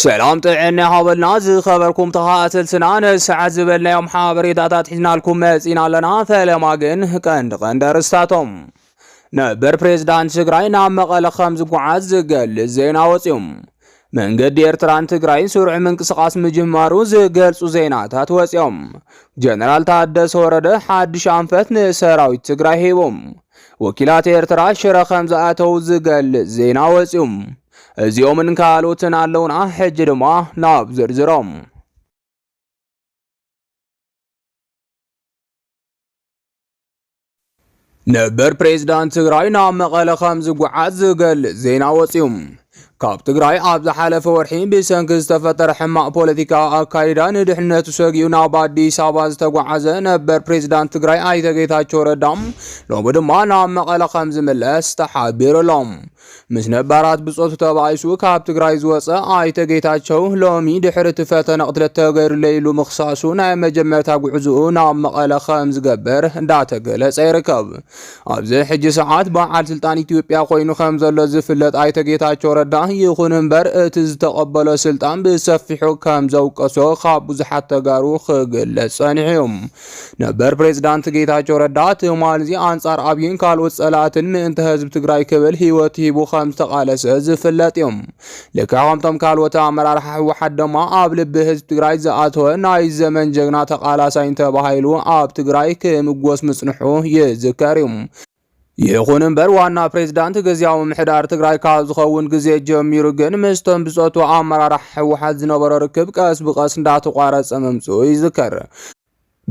سلام طعنا حاولنا خبركم تخاطل سنان ساعات زبلنا يوم حابريتات حزنا لكم مزينا لنا فلماغن قند رستاتهم نبر بريزيدنت تግራይ ናብ መቐለ ከም ዝጓዓዝ ዝገልጽ ዜና ወጽዮም መንገዲ ኤርትራን ትግራይ ሱርዕ ምንቅስቃስ ምጅማሩ ዝገልጹ ዜናታት ወጽዮም ጀነራል ታደሰ ወረደ ሓድሽ አንፈት ንሰራዊት ትግራይ ሂቦም ወኪላት ኤርትራ ሽረ ከም ዝኣተው ዝገልጽ ዜና ወጽዮም እዚኦምን ካልኦትን ኣለውና ሕጂ ድማ ናብ ዝርዝሮም ነበር ፕሬዝዳንት ትግራይ ናብ መቐለ ከም ዝጓዓዝ ዝገልጽ ዜና ወጽዮም ካብ ትግራይ ኣብ ዝሓለፈ ወርሒ ብሰንኪ ዝተፈጠረ ሕማቅ ፖለቲካ ኣካይዳ ንድሕነቱ ሰጊኡ ናብ ኣዲስ ኣበባ ዝተጓዓዘ ነበር ፕሬዝዳንት ትግራይ ኣይተ ጌታቸው ረዳም ሎሚ ድማ ናብ መቐለ ከም ዝምለስ ተሓቢሩሎም ምስ ነባራት ብጾቱ ተባይሱ ካብ ትግራይ ዝወፀ ኣይተ ጌታቸው ሎሚ ድሕሪ ፈተነ ቅትለት ተገይሩለይሉ ምኽሳሱ ናይ መጀመርታ ጉዕዝኡ ናብ መቐለ ከም ዝገበር እንዳተገለጸ ይርከብ ኣብዚ ሕጂ ሰዓት በዓል ስልጣን ኢትዮጵያ ኮይኑ ከም ዘሎ ዝፍለጥ ኣይተ ጌታቸው ረዳ ይኹን እምበር እቲ ዝተቐበለ ስልጣን ብሰፊሑ ከም ዘውቀሶ ካብ ብዙሓት ተጋሩ ክግለጽ ጸኒሖም ነበር ፕሬዝዳንት ጌታቸው ረዳ ትማልዚ አንጻር ኣብይን ካልኦት ጸላትን ምእንተ ህዝብ ትግራይ ክብል ህይወት ሂቡ ከም ዝተቃለሰ ዝፍለጥ እዮም ለካምቶም ካልኦት ኣመራርሓ ሕወሓት ድማ ኣብ ልቢ ህዝብ ትግራይ ዝኣተወ ናይ ዘመን ጀግና ተቃላሳይን ተባሂሉ ኣብ ትግራይ ክምጎስ ምጽንሑ ይዝከር እዩ ይኹን እምበር ዋና ፕሬዝዳንት ግዚያዊ ምሕዳር ትግራይ ካብ ዝኸውን ግዜ ጀሚሩ ግን ምስቶም ብጾቱ ኣመራርሓ ሕወሓት ዝነበረ ርክብ ቀስ ብቀስ እንዳተቋረጸ መምጽኡ ይዝከር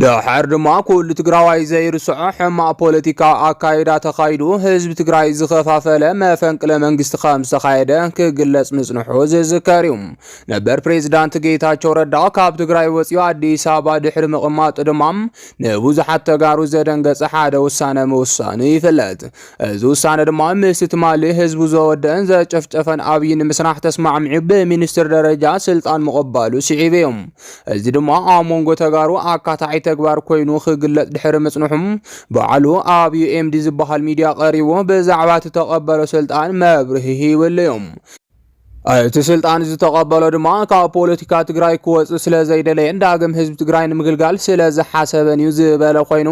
ድሕር ድማ ኩሉ ትግራዋይ ዘይርስዖ ሕማቅ ፖለቲካ ኣካይዳ ተኻይዱ ህዝብ ትግራይ ዝኸፋፈለ መፈንቅለ መንግስቲ ከም ዝተኻየደ ክግለጽ ምጽንሑ ዝዝከር እዩ ነበር ፕሬዝዳንት ጌታቸው ረዳ ካብ ትግራይ ወፂኡ ኣዲስ ኣበባ ድሕሪ ምቕማጥ ድማ ንብዙሓት ተጋሩ ዘደንገጸ ሓደ ውሳነ ምውሳኑ ይፍለጥ እዚ ውሳነ ድማ ምስ ትማሊ ህዝቡ ዘወደን ዘጨፍጨፈን ኣብይ ንምስራሕ ተስማዕምዑ ብሚኒስትር ደረጃ ስልጣን ምቕባሉ ስዒብ እዮም እዚ ድማ ኣብ መንጎ ተጋሩ ኣካታዒ ተግባር ኮይኑ ክግለጽ ድሕሪ ምጽንሑም በዓሉ ኣብ ዩኤምዲ ዝበሃል ሚድያ ቀሪቡ ብዛዕባ ተቀበለ ስልጣን መብርሂ ይብልዮም እቲ ስልጣን ዝተቀበለ ድማ ካብ ፖለቲካ ትግራይ ክወጽእ ስለ ዘይደለየ ዳግም ህዝብ ትግራይ ንምግልጋል ስለ ዝሓሰበን እዩ ዝበለ ኮይኑ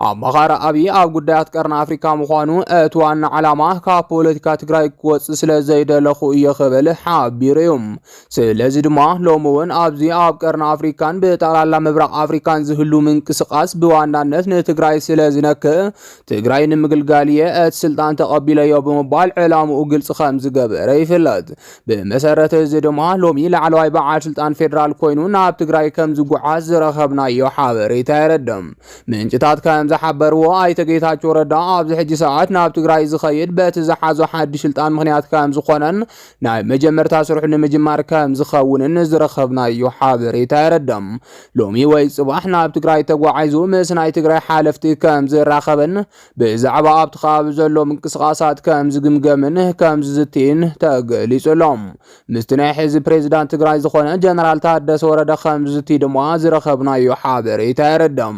ኣመኻሪ ኣብይ ኣብ ጉዳያት ቀርኒ ኣፍሪካ ምዃኑ እቲ ዋና ዓላማ ካብ ፖለቲካ ትግራይ ክወጽእ ስለ ዘይደለኹ እየ ክብል ሓቢሩ እዩ ስለዚ ድማ ሎሚ እውን ኣብዚ ኣብ ቀርኒ ኣፍሪካን ብጠቕላላ ምብራቕ ኣፍሪካን ዝህሉ ምንቅስቃስ ብዋናነት ንትግራይ ስለ ዝነክእ ትግራይ ንምግልጋል እየ እቲ ስልጣን ተቐቢለዮ ብምባል ዕላምኡ ግልጽ ከም ዝገበረ ይፍለጥ بمسارات زدما لومي لعلواي بعال سلطان فيدرال كوينو ناب تግራይ ከም ዝጓዓዝ ዝረኸብናዮ ሓበሬታ ይረድም ምንጭታት ከም ዝሓበርዎ ኣይተ ጌታቸው ረዳ ኣብዚ ሕጂ ሰዓት ናብ ትግራይ ዝኸይድ በቲ ዝሓዞ ሓድሽ ስልጣን ምኽንያት ከም ዝኾነን ናይ መጀመርታ ስርሑ ንምጅማር ከም ዝኸውንን ዝረኸብናዮ ሓበሬታ ይረድም ሎሚ ወይ ጽባሕ ናብ ትግራይ ተጓዓይዙ ምስ ናይ ትግራይ ሓለፍቲ ከም ዝራኸብን ብዛዕባ ኣብቲ ከባቢ ዘሎ ምንቅስቃሳት ከም ዝግምገምን ከም ዝዝቲን ተገሊጹሎም ምስትናይ ሕዝብ ፕሬዝዳንት ትግራይ ዝኾነ ጀነራል ታደሰ ወረደ ከም ዝቲ ድማ ዝረኸብናዮ ሓበሬታ ይረድም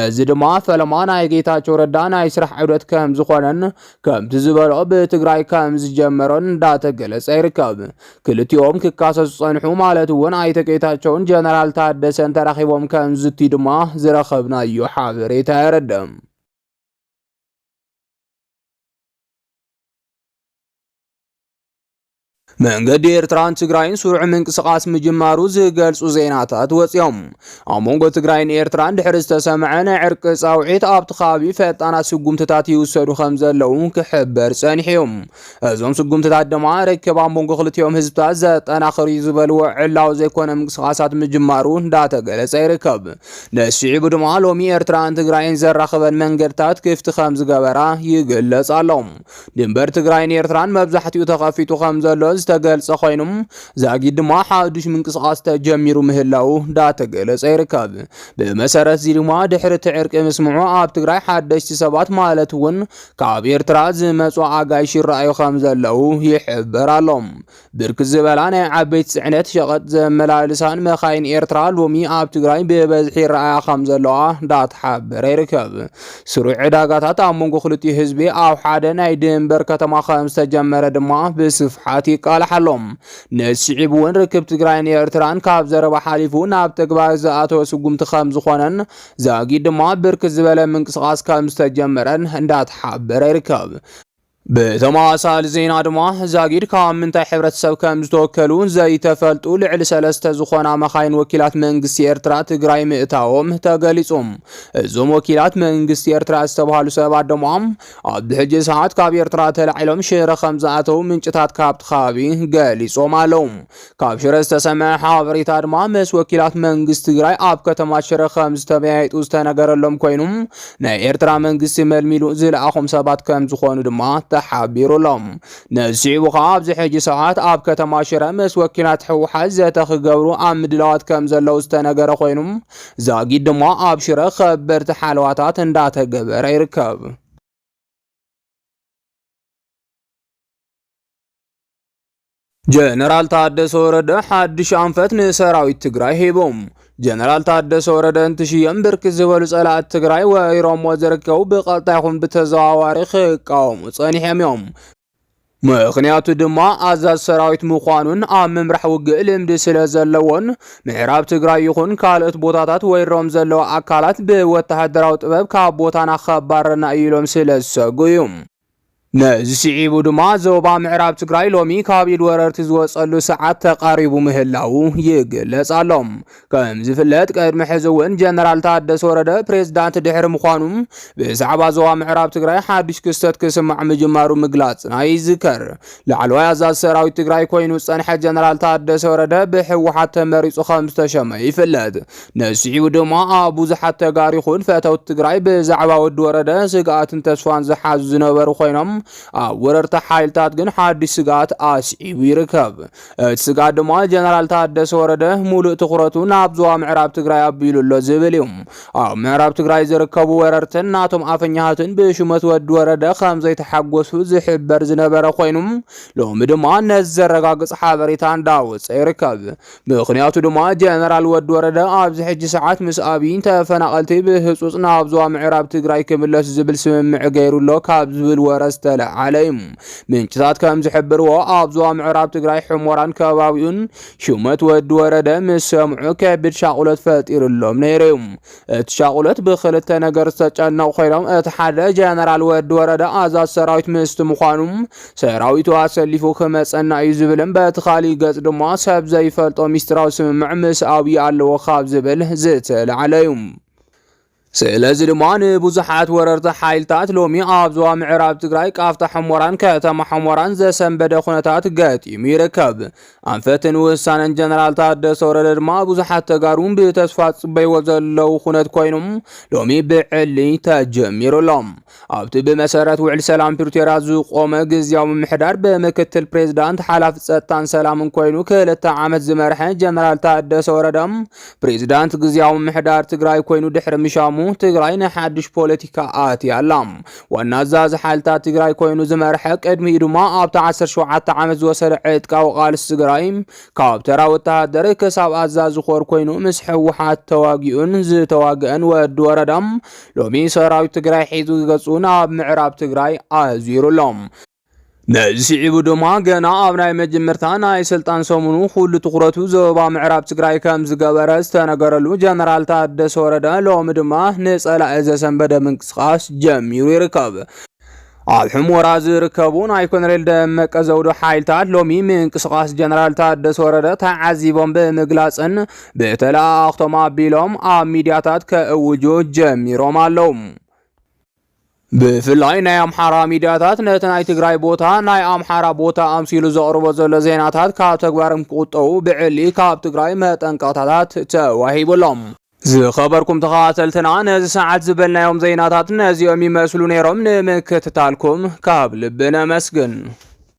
እዚ ድማ ፈለማ ናይ ጌታቸው ረዳ ናይ ስራሕ ዑደት ከም ዝኾነን ከምቲ ዝበልኦ ብትግራይ ከም ዝጀመረን እንዳተገለጸ ይርከብ ክልቲኦም ክካሰሱ ጸንሑ ማለት እውን ኣይተ ጌታቸውን ጀነራል ታደሰን ተራኺቦም ከም ዝቲ ድማ ዝረኸብናዮ ሓበሬታ ይረድም መንገዲ ኤርትራን ትግራይን ሱርዕ ምንቅስቃስ ምጅማሩ ዝገልጹ ዜናታት ወጽዮም ኣብ መንጎ ትግራይን ኤርትራን ድሕሪ ዝተሰምዐ ናይ ዕርቂ ጻውዒት ኣብቲ ከባቢ ፈጣናት ስጉምትታት ይውሰዱ ከም ዘለዉ ክሕበር ጸኒሖም እዞም ስጉምትታት ድማ ርክብ ኣብ መንጎ ክልቲኦም ህዝብታት ዘጠናኽሩ ዝበልዎ ዕላው ዘይኮነ ምንቅስቃሳት ምጅማሩ እንዳተገለጸ ይርከብ ነስዒቡ ድማ ሎሚ ኤርትራን ትግራይን ዘራኽበን መንገድታት ክፍቲ ከም ዝገበራ ይግለጽ ኣሎ ድንበር ትግራይን ኤርትራን መብዛሕትኡ ተኸፊቱ ከም ዘሎ ተገልጸ ኮይኑም ዛጊድ ድማ ሓድሽ ምንቅስቃስ ተጀሚሩ ምህላው እንዳተገለጸ ይርከብ በመሰረት እዚ ድማ ድሕሪ ዕርቂ መስምዑ ኣብ ትግራይ ሓደሽቲ ሰባት ማለት እውን ካብ ኤርትራ ዝመጹ ኣጋይሽ ይረኣዩ ከም ዘለው ይሕበር ኣሎም ብርክት ዝበላ ናይ ዓበይቲ ጽዕነት ሸቐጥ ዘመላልሳን መኻይን ኤርትራ ሎሚ ኣብ ትግራይ ብበዝሒ ይረኣያ ከም ዘለዋ እንዳተሓበረ ይርከብ ስሩዕ ዕዳጋታት ኣብ መንጎ ክልቲኡ ህዝቢ ኣብ ሓደ ናይ ድንበር ከተማ ከም ዝተጀመረ ድማ ብስፍሓት ይቃ ተቃላሓሎም ነስዒብ እውን ርክብ ትግራይን ኤርትራን ካብ ዘረባ ሓሊፉ ናብ ተግባር ዝኣተወ ስጉምቲ ከም ዝኾነን ዛጊድ ድማ ብርክት ዝበለ ምንቅስቃስ ከም ዝተጀመረን እንዳተሓበረ ይርከብ። በተማሳል ዜና ድማ ዛጊድ ካብ ምንታይ ሕብረተሰብ ከም ዝተወከሉ ዘይተፈልጡ ልዕሊ 3 ዝኾና መኻይን ወኪላት መንግስቲ ኤርትራ ትግራይ ምእታዎም ተገሊጾም። እዞም ወኪላት መንግስቲ ኤርትራ ዝተባሃሉ ሰባት ድማ ኣብ ሕጂ ሰዓት ካብ ኤርትራ ተላዒሎም ሽረ ከም ዝኣተው ምንጭታት ካብቲ ከባቢ ገሊጾም ኣለዉ። ካብ ሽረ ዝተሰምዐ ሓበሬታ ድማ ምስ ወኪላት መንግስቲ ትግራይ ኣብ ከተማ ሽረ ከም ዝተበያይጡ ዝተነገረሎም ኮይኖም ናይ ኤርትራ መንግስቲ መልሚሉ ዝለኣኹም ሰባት ከም ዝኾኑ ድማ ተሓቢሩሎም። ነዚዑ ካብ ዝሕጂ ሰዓት ኣብ ከተማ ሽረ ምስ ወኪላት ሕወሓት ዘተኽገብሩ ኣብ ምድላዋት ከም ዘለው ዝተነገረ ኮይኖም ዛጊድ ድማ ኣብ ሽረ ከበድቲ ሓለዋታት እንዳተገበረ ይርከብ። ጀነራል ታደሰ ወረደ ሓድሽ አንፈት ንሰራዊት ትግራይ ሂቦም። ጀነራል ታደሰ ወረደ እንትሽየም ብርክት ዝበሉ ጸላእት ትግራይ ወይሮሞ ዝርከቡ ብቐልጣይኹም ብተዘዋዋሪ ክቃወሙ ጸኒሖም እዮም። ምክንያቱ ድማ ኣዛዝ ሰራዊት ምዃኑን ኣብ ምምራሕ ውግእ ልምዲ ስለ ዘለዎን ምዕራብ ትግራይ ይኹን ካልኦት ቦታታት ወይሮም ዘለዎ ኣካላት ብወተሃደራዊ ጥበብ ካብ ቦታና ከባረና ኢሎም ስለ ዝሰጉ እዩ። ነዚዒቡ ድማ ዞባ ምዕራብ ትግራይ ሎሚ ካብ ኢድ ወረርቲ ዝወጸሉ ሰዓት ተቃሪቡ ምህላው ይግለጽ ኣሎም። ከም ዝፍለጥ ቅድሚ ሕዚ እውን ጀነራል ታደሰ ወረደ ፕሬዝዳንት ድሕሪ ምዃኑም ብዛዕባ ዞባ ምዕራብ ትግራይ ሓድሽ ክስተት ክስማዕ ምጅማሩ ምግላጽና ይዝከር። ላዕለዋይ ኣዛዝ ሰራዊት ትግራይ ኮይኑ ዝጸንሐ ጀነራል ታደሰ ወረደ ብሕወሓት ተመሪጹ ከም ዝተሸመ ይፍለጥ። ነዚዒቡ ድማ ኣብ ብዙሓት ተጋሪኹን ፈተውት ትግራይ ብዛዕባ ወዲ ወረደ ስግኣትን ተስፋን ዝሓዙ ዝነበሩ ኮይኖም ኣብ ወረርቲ ሓይልታት ግን ሓድሽ ስጋት ኣስዒቡ ይርከብ። እቲ ስጋት ድማ ጀነራል ታደሰ ወረደ ሙሉእ ትኹረቱ ናብ ዞባ ምዕራብ ትግራይ ኣቢሉሎ ዝብል እዩ። ኣብ ምዕራብ ትግራይ ዝርከቡ ወረርትን ናቶም ኣፈኛሃትን ብሹመት ወዲ ወረደ ከም ዘይተሓጎሱ ዝሕበር ዝነበረ ኮይኖም ሎሚ ድማ ነዚ ዘረጋግጽ ሓበሬታ እንዳወፀ ይርከብ። ምክንያቱ ድማ ጀነራል ወዲ ወረደ ኣብዚ ሕጂ ሰዓት ምስ ኣብይ ተፈናቀልቲ ብህጹጽ ናብ ዞባ ምዕራብ ትግራይ ክምለሱ ዝብል ስምምዕ ገይሩሎ ካብ ዝብል ወረስተ ዓለይም ምንጭታት ከም ዝሕብርዎ ኣብ ዞባ ምዕራብ ትግራይ ሕሞራን ከባቢኡን ሹመት ወዲ ወረደ ምስ ሰምዑ ከቢድ ሻቁለት ፈጢሩሎም ነይሮም። እቲ ሻቁለት ብክልተ ነገር ዝተጨነቁ ኮይኖም እቲ ሓደ ጀነራል ወዲ ወረደ ኣዛዝ ሰራዊት ምስቲ ምዃኑም ሰራዊቱ ኣሰሊፉ ክመፀና እዩ ዝብልን በቲ ካሊእ ገጽ ድማ ሰብ ዘይፈልጦ ሚስጥራዊ ስምምዕ ምስ ኣብይ ኣለዎ ካብ ዝብል ዝተለዓለዩ። ስለዚ ድማ ንብዙሓት ወረርቲ ሓይልታት ሎሚ ኣብ ዞባ ምዕራብ ትግራይ ቃፍታ ሕሞራን ከተማ ሕሞራን ዘሰንበደ ኩነታት ገጢሙ ይርከብ። ኣንፈትን ውሳነን ጀነራል ታደሰ ወረደ ድማ ብዙሓት ተጋሩን ብተስፋ ጽበይዎ ዘለው ኩነት ኮይኖም ሎሚ ብዕሊ ተጀሚሩሎም። ኣብቲ ብመሰረት ውዕል ሰላም ፕሪቶሪያ ዝቆመ ግዝያዊ ምምሕዳር ብምክትል ፕሬዝዳንት ሓላፊ ጸጥታን ሰላምን ኮይኑ 2 ዓመት ዝመርሐ ጀነራል ታደሰ ወረደ ፕሬዝዳንት ግዝያዊ ምምሕዳር ትግራይ ኮይኑ ድሕሪ ምሻሙ ትግራይ ንሓድሽ ፖለቲካ ኣትያላ። ዋና ኣዛዚ ሓይልታት ትግራይ ኮይኑ ዝመርሐ ቅድሚ ድማ ኣብቲ 17 ዓመት ዝወሰደ ዕጥቃዊ ቃልሲ ትግራይ ካብ ተራ ወተሃደር ክሳብ ኣዛዚ ኾር ኮይኑ ምስ ሕወሓት ተዋጊኡን ዝተዋግአን ወዲ ወረደ ሎሚ ሰራዊት ትግራይ ሒዙ ገጹ ናብ ምዕራብ ትግራይ ኣዝይሩሎም። ነዚዒቡ ድማ ገና ኣብ ናይ መጀመርታ ናይ ስልጣን ሰሙኑ ኩሉ ትኩረቱ ዞባ ምዕራብ ትግራይ ከም ዝገበረ ዝተነገረሉ ጀነራል ታደሰ ወረደ ሎሚ ድማ ንጸላኢ ዘሰንበደ ምንቅስቃስ ጀሚሩ ይርከብ። ኣብ ሕሞራ ዝርከቡ ናይ ኮሎኔል ደመቀ ዘውዱ ሓይልታት ሎሚ ምንቅስቃስ ጀነራል ታደሰ ወረደ ተዓዚቦም ብምግላጽን ብተለኣኽቶም ኣቢሎም ኣብ ሚድያታት ከእውጁ ጀሚሮም ኣለዉ። ብፍላይ ናይ ኣምሓራ ሚድያታት ነቲ ናይ ትግራይ ቦታ ናይ ኣምሓራ ቦታ ኣምሲሉ ዘቕርቦ ዘሎ ዜናታት ካብ ተግባሮም ክቁጠቡ ብዕሊ ካብ ትግራይ መጠንቀቕታታት ተዋሂቦሎም። ዝኸበርኩም ተኸታተልትና ነዚ ሰዓት ዝበልናዮም ዜናታት ነዚኦም ይመስሉ ነይሮም። ንምክትታልኩም ካብ ልብና መስግን።